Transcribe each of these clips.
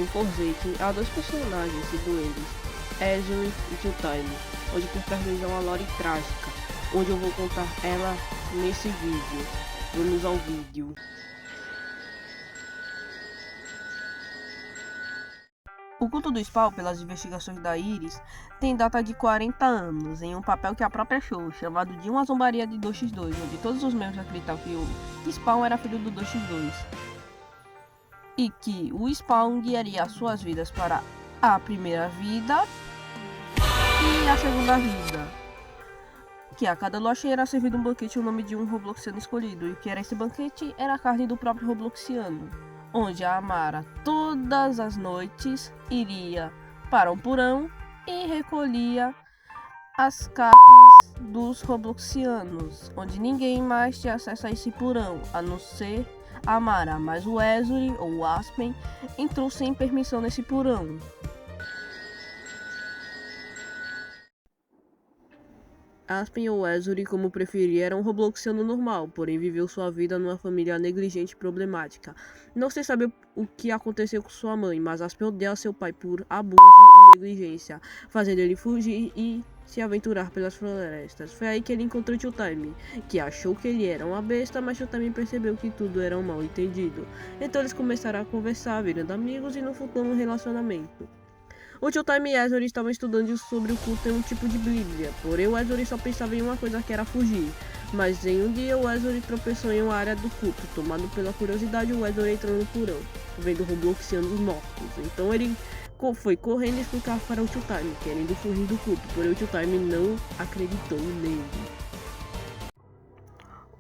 No Forsaken, há dois personagens, sendo eles Ezreal e Two-Time, onde compartilham uma lore trágica, onde eu vou contar ela nesse vídeo. Vamos ao vídeo. O culto do Spawn, pelas investigações da Iris, tem data de 40 anos, em um papel que a própria achou, chamado de Uma Zombaria de 2x2, onde todos os membros acreditavam que o Spawn era filho do 2x2. E que o Spawn guiaria suas vidas para a primeira vida e a segunda vida. Que a cada lua cheia era servido um banquete em nome de um Robloxiano escolhido, e o que era esse banquete era a carne do próprio Robloxiano, onde a Amara todas as noites iria para um porão e recolhia as carnes dos Robloxianos, onde ninguém mais tinha acesso a esse porão, a não ser a Amara, mas o Ezreal, ou o Aspen, entrou sem permissão nesse porão. Aspen ou Ezreal, como preferir, era um Robloxiano normal, porém viveu sua vida numa família negligente e problemática. Não se sabe o que aconteceu com sua mãe, mas Aspen odeia seu pai por abuso e negligência, fazendo ele fugir e se aventurar pelas florestas. Foi aí que ele encontrou Two-Time, que achou que ele era uma besta, mas Two-Time percebeu que tudo era um mal entendido. Então eles começaram a conversar, virando amigos e no futuro um relacionamento. O Two-Time e Ezreal estavam estudando sobre o culto em um tipo de bíblia, porém o Ezreal só pensava em uma coisa, que era fugir. Mas em um dia o Ezreal tropeçou em uma área do culto. Tomado pela curiosidade, o Ezreal entrou no porão, vendo Robloxianos mortos. Então ele foi correndo explicar para o Two-Time, querendo fugir do culto, porém o Two-Time não acreditou nele.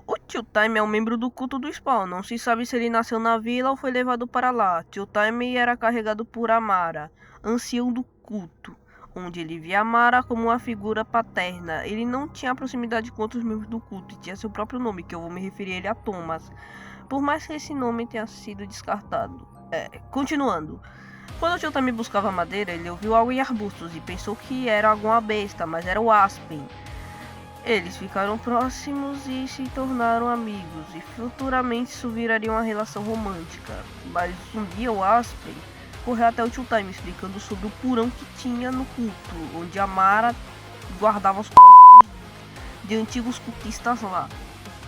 O Two-Time é um membro do culto do Spawn. Não se sabe se ele nasceu na vila ou foi levado para lá. Two-Time era carregado por Amara, ancião do culto, onde ele via Amara como uma figura paterna. Ele não tinha proximidade com outros membros do culto e tinha seu próprio nome, que eu vou me referir a ele a Thomas, por mais que esse nome tenha sido descartado. Continuando. Quando o Two-Time buscava madeira, ele ouviu algo em arbustos e pensou que era alguma besta, mas era o Aspen. Eles ficaram próximos e se tornaram amigos, e futuramente isso viraria uma relação romântica. Mas um dia o Aspen correu até o Two-Time explicando sobre o porão que tinha no culto, onde Amara guardava os corpos de antigos cultistas lá.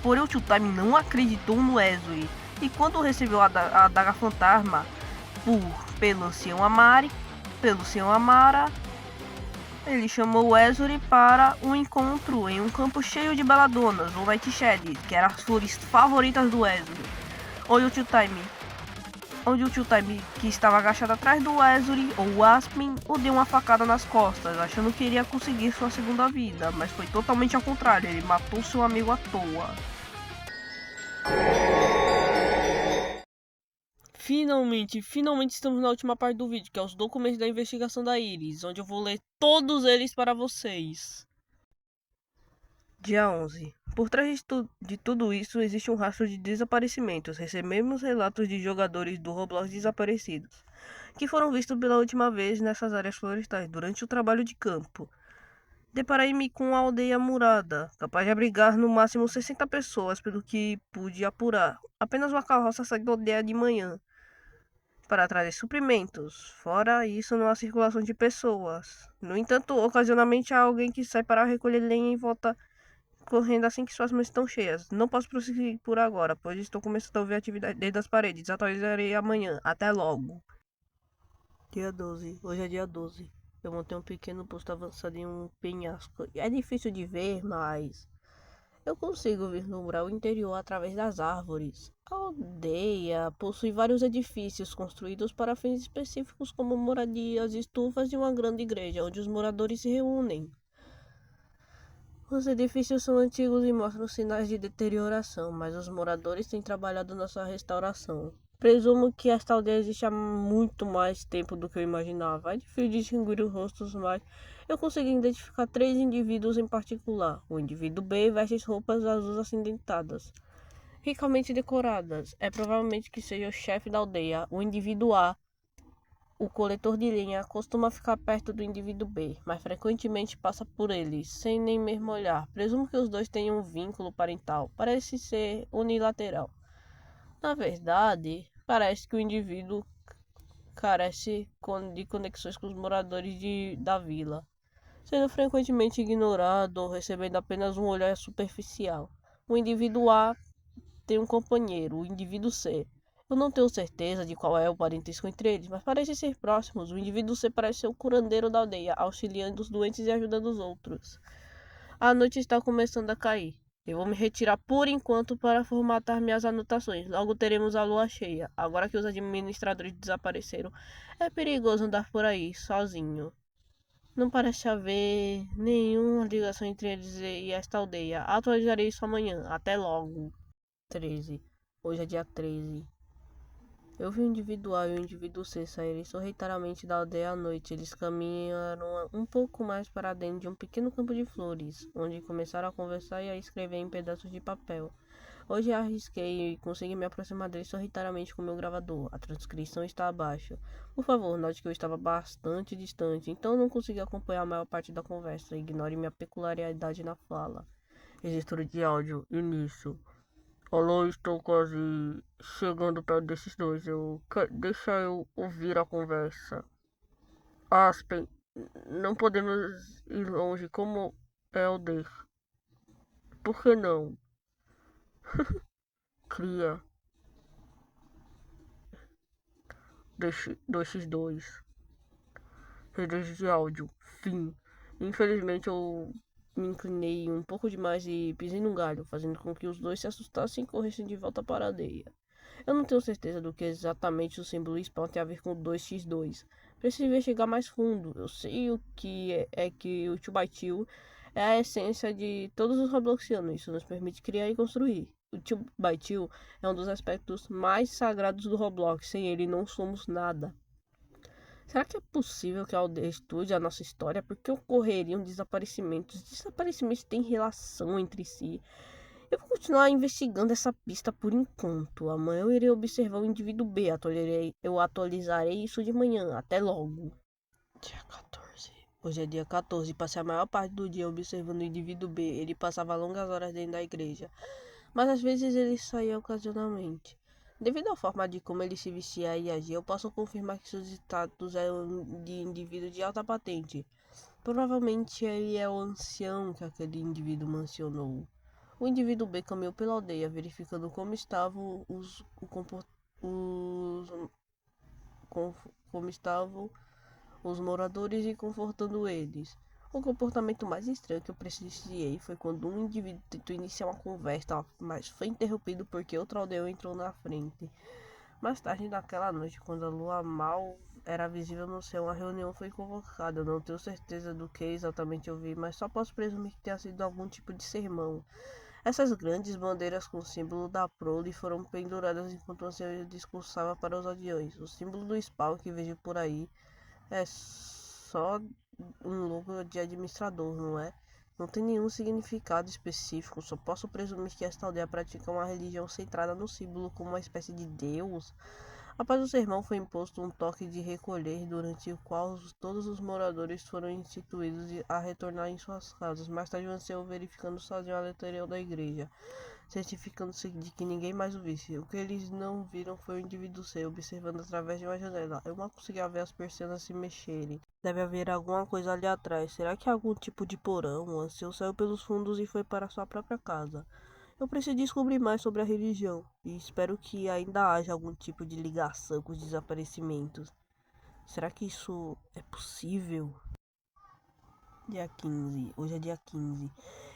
Porém o Two-Time não acreditou no Ezreal, e quando recebeu a adaga fantasma pelo ancião Amara, ele chamou o Ezreal para um encontro em um campo cheio de beladonas, ou Nightshade, que eram as flores favoritas do Ezreal, onde o Two-Time, que estava agachado atrás do Ezreal, ou o Aspen, o deu uma facada nas costas, achando que iria conseguir sua segunda vida, mas foi totalmente ao contrário, ele matou seu amigo à toa. Finalmente estamos na última parte do vídeo, que é os documentos da investigação da Iris, onde eu vou ler todos eles para vocês. Dia 11. Por trás de tudo isso existe um rastro de desaparecimentos. Recebemos relatos de jogadores do Roblox desaparecidos, que foram vistos pela última vez nessas áreas florestais durante o trabalho de campo. Deparei-me com uma aldeia murada, capaz de abrigar no máximo 60 pessoas, pelo que pude apurar. Apenas uma carroça sai da aldeia de manhã para trazer suprimentos. Fora isso, não há circulação de pessoas. No entanto, ocasionalmente há alguém que sai para recolher lenha e volta correndo assim que suas mãos estão cheias. Não posso prosseguir por agora, pois estou começando a ouvir atividade desde as paredes. Atualizarei amanhã. Até logo. Dia 12. Hoje é dia 12. Eu montei um pequeno posto avançado em um penhasco. É difícil de ver, mas eu consigo vislumbrar o interior através das árvores. A aldeia possui vários edifícios construídos para fins específicos, como moradias, estufas e uma grande igreja, onde os moradores se reúnem. Os edifícios são antigos e mostram sinais de deterioração, mas os moradores têm trabalhado na sua restauração. Presumo que esta aldeia existe há muito mais tempo do que eu imaginava. É difícil distinguir os rostos, mas eu consegui identificar 3 indivíduos em particular. O indivíduo B veste roupas azuis acinzentadas, ricamente decoradas. É provavelmente que seja o chefe da aldeia. O indivíduo A, o coletor de lenha, costuma ficar perto do indivíduo B, mas frequentemente passa por ele, sem nem mesmo olhar. Presumo que os dois tenham um vínculo parental. Parece ser unilateral. Na verdade, parece que o indivíduo carece de conexões com os moradores da vila, sendo frequentemente ignorado ou recebendo apenas um olhar superficial. O indivíduo A tem um companheiro, o indivíduo C. Eu não tenho certeza de qual é o parentesco entre eles, mas parecem ser próximos. O indivíduo C parece ser o curandeiro da aldeia, auxiliando os doentes e ajudando os outros. A noite está começando a cair. Eu vou me retirar por enquanto para formatar minhas anotações. Logo teremos a lua cheia. Agora que os administradores desapareceram, é perigoso andar por aí, sozinho. Não parece haver nenhuma ligação entre eles e esta aldeia. Atualizarei isso amanhã. Até logo. 13. Hoje é dia 13. Eu vi o indivíduo A e o indivíduo C saírem sorrateiramente da aldeia à noite. Eles caminharam um pouco mais para dentro de um pequeno campo de flores, onde começaram a conversar e a escrever em pedaços de papel. Hoje arrisquei e consegui me aproximar deles sorrateiramente com meu gravador. A transcrição está abaixo. Por favor, note que eu estava bastante distante, então não consegui acompanhar a maior parte da conversa. Ignore minha peculiaridade na fala. Registro de áudio. Início. Alô, estou quase chegando perto desses dois. Deixa eu ouvir a conversa. Aspen, não podemos ir longe como Elder. Por que não? Cria 2x2. Redes de áudio. Fim. Infelizmente eu me inclinei um pouco demais e pisei num galho, fazendo com que os dois se assustassem e corressem de volta para a aldeia. Eu não tenho certeza do que exatamente o símbolo spawn tem a ver com 2x2. Preciso investigar mais fundo. Eu sei o que é que o 2x2 é a essência de todos os Robloxianos. Isso nos permite criar e construir. O 2x2 é um dos aspectos mais sagrados do Roblox. Sem ele não somos nada. Será que é possível que a aldeia estude a nossa história? Por que ocorreriam desaparecimentos? Desaparecimentos têm relação entre si. Eu vou continuar investigando essa pista por enquanto. Amanhã eu irei observar o indivíduo B. Eu atualizarei isso de manhã. Até logo. Dia 14. Hoje é dia 14. Passei a maior parte do dia observando o indivíduo B. Ele passava longas horas dentro da igreja, mas às vezes ele saía ocasionalmente. Devido à forma de como ele se vestia e agia, eu posso confirmar que seus status é de indivíduo de alta patente. Provavelmente ele é o ancião que aquele indivíduo mencionou. O indivíduo B caminhou pela aldeia, verificando como estavam os, como estavam os moradores e confortando eles. O comportamento mais estranho que eu presenciei foi quando um indivíduo tentou iniciar uma conversa, mas foi interrompido porque outro aldeão entrou na frente. Mais tarde naquela noite, quando a lua mal era visível no céu, uma reunião foi convocada. Eu não tenho certeza do que exatamente eu vi, mas só posso presumir que tenha sido algum tipo de sermão. Essas grandes bandeiras com o símbolo da prole foram penduradas enquanto o ancião discursava para os aldeões. O símbolo do spawn que vejo por aí é só um logo de administrador, não é? Não tem nenhum significado específico, só posso presumir que esta aldeia pratica uma religião centrada no símbolo como uma espécie de deus. Após o sermão foi imposto um toque de recolher, durante o qual todos os moradores foram instituídos a retornar em suas casas. Mais tarde, o ancião verificando sozinho a letreira da igreja, certificando-se de que ninguém mais o visse. O que eles não viram foi o indivíduo C observando através de uma janela. Eu mal conseguia ver as persianas se mexerem. Deve haver alguma coisa ali atrás. Será que é algum tipo de porão? O ancião saiu pelos fundos e foi para sua própria casa. Eu preciso descobrir mais sobre a religião e espero que ainda haja algum tipo de ligação com os desaparecimentos. Será que isso é possível? Dia 15. Hoje é dia 15.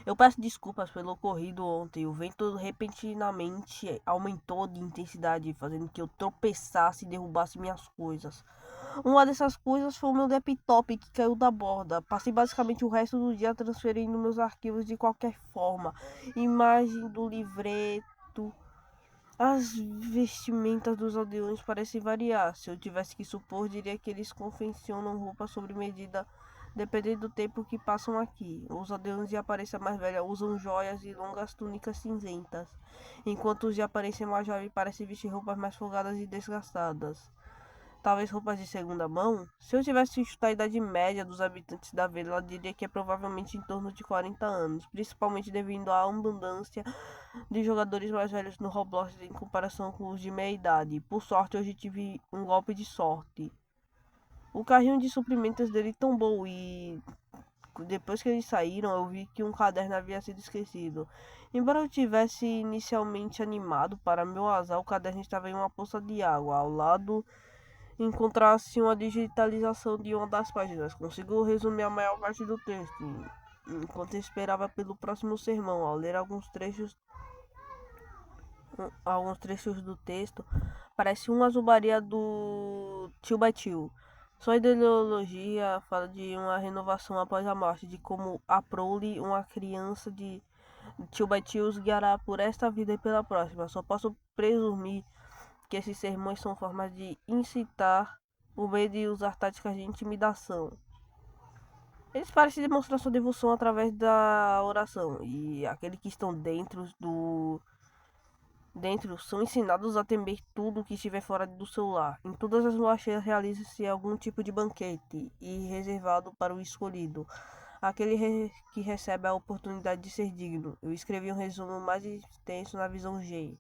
Eu peço desculpas pelo ocorrido ontem. O vento repentinamente aumentou de intensidade, fazendo que eu tropeçasse e derrubasse minhas coisas. Uma dessas coisas foi o meu laptop que caiu da borda. Passei basicamente o resto do dia transferindo meus arquivos de qualquer forma. Imagem do livreto. As vestimentas dos aldeões parecem variar. Se eu tivesse que supor, diria que eles confeccionam roupa sobre medida dependendo do tempo que passam aqui. Os aldeões de aparência mais velha usam joias e longas túnicas cinzentas, enquanto os de aparência mais jovem parecem vestir roupas mais folgadas e desgastadas. Talvez roupas de segunda mão? Se eu tivesse que chutar a idade média dos habitantes da vila, eu diria que é provavelmente em torno de 40 anos, principalmente devido à abundância de jogadores mais velhos no Roblox em comparação com os de meia idade. Por sorte, hoje tive um golpe de sorte. O carrinho de suprimentos dele tombou e depois que eles saíram, eu vi que um caderno havia sido esquecido. Embora eu tivesse inicialmente animado, para meu azar, o caderno estava em uma poça de água. Ao lado, encontrasse uma digitalização de uma das páginas. Consigo resumir a maior parte do texto, enquanto esperava pelo próximo sermão. Ao ler alguns trechos do texto, parece uma zombaria do Tio by Tio. Sua ideologia fala de uma renovação após a morte, de como a prole, uma criança de Tio by Tio, os guiará por esta vida e pela próxima. Só posso presumir que esses sermões são formas de incitar o medo e usar táticas de intimidação. Eles parecem demonstrar sua devoção através da oração, e aqueles que estão dentro são ensinados a temer tudo que estiver fora do seu lar. Em todas as luas cheias realiza-se algum tipo de banquete, e reservado para o escolhido, aquele que recebe a oportunidade de ser digno. Eu escrevi um resumo mais extenso na visão G.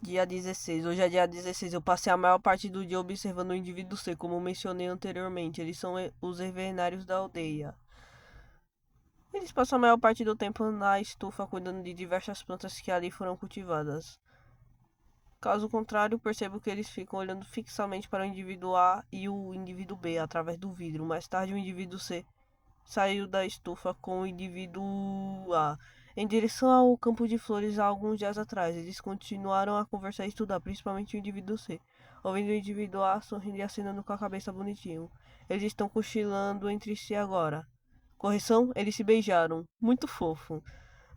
Dia 16. Hoje é dia 16. Eu passei a maior parte do dia observando o indivíduo C, como mencionei anteriormente. Eles são os veterinários da aldeia. Eles passam a maior parte do tempo na estufa cuidando de diversas plantas que ali foram cultivadas. Caso contrário, percebo que eles ficam olhando fixamente para o indivíduo A e o indivíduo B através do vidro. Mais tarde, o indivíduo C saiu da estufa com o indivíduo A em direção ao campo de flores há alguns dias atrás. Eles continuaram a conversar e estudar, principalmente o indivíduo C, ouvindo o indivíduo A sorrindo e acenando com a cabeça bonitinho. Eles estão cochilando entre si agora. Correção, eles se beijaram. Muito fofo.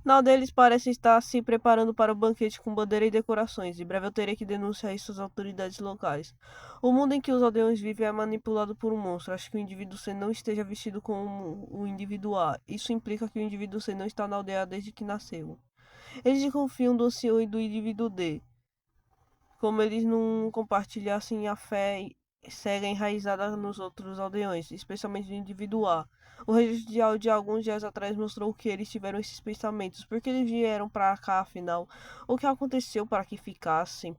Nada deles parece estar se preparando para o banquete com bandeira e decorações. Em breve eu terei que denunciar isso às autoridades locais. O mundo em que os aldeões vivem é manipulado por um monstro. Acho que o indivíduo C não esteja vestido como o indivíduo A. Isso implica que o indivíduo C não está na aldeia desde que nasceu. Eles desconfiam do ancião e do indivíduo D. Como eles não compartilhassem a fé cega enraizada nos outros aldeões, especialmente no indivíduo A. O registro de alguns dias atrás mostrou que eles tiveram esses pensamentos. Por que eles vieram para cá, afinal? O que aconteceu para que ficassem?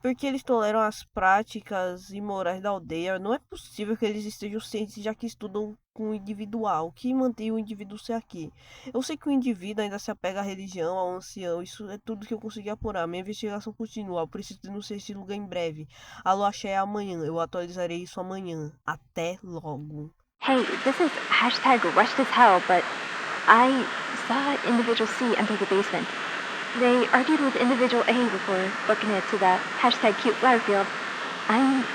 Porque eles toleram as práticas imorais da aldeia. Não é possível que eles estejam cientes, já que estudam com o individual. O que mantém o indivíduo ser aqui? Eu sei que o indivíduo ainda se apega à religião, ao ancião. Isso é tudo que eu consegui apurar. Minha investigação continua. Eu preciso denunciar esse lugar em breve. A lua cheia é amanhã. Eu atualizarei isso amanhã. Até logo. Hey, this is #RushThisHell, but I saw individual C enter the basement. They argued with individual A before booking it to the #CuteFlowerField. I'm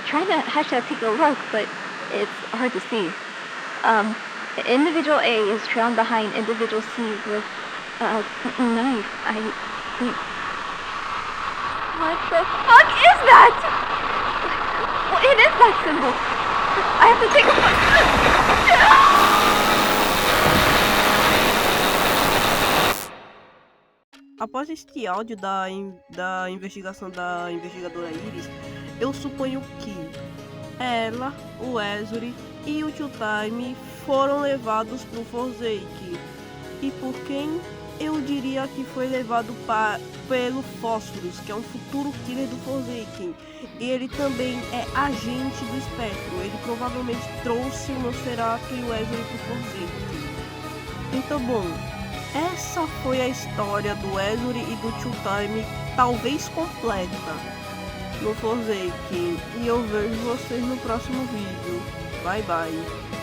trying to #take a look, but it's hard to see. Individual A is trailing behind individual C with a knife. What the fuck is that? What is that symbol? I have to take a Após este áudio da investigação da investigadora Iris, eu suponho que ela, o Ezuri e o Tio Time foram levados para o Forsaken. E por quem? Eu diria que foi levado pelo Phosphorus, que é um futuro killer do Forsaken. E ele também é agente do Espectro. Ele provavelmente trouxe o Nosferatu e o Ezuri para o Forsaken. Então, bom, essa foi a história do Ezuri e do Tio Time, talvez completa, no Forsaken. E eu vejo vocês no próximo vídeo. Bye bye.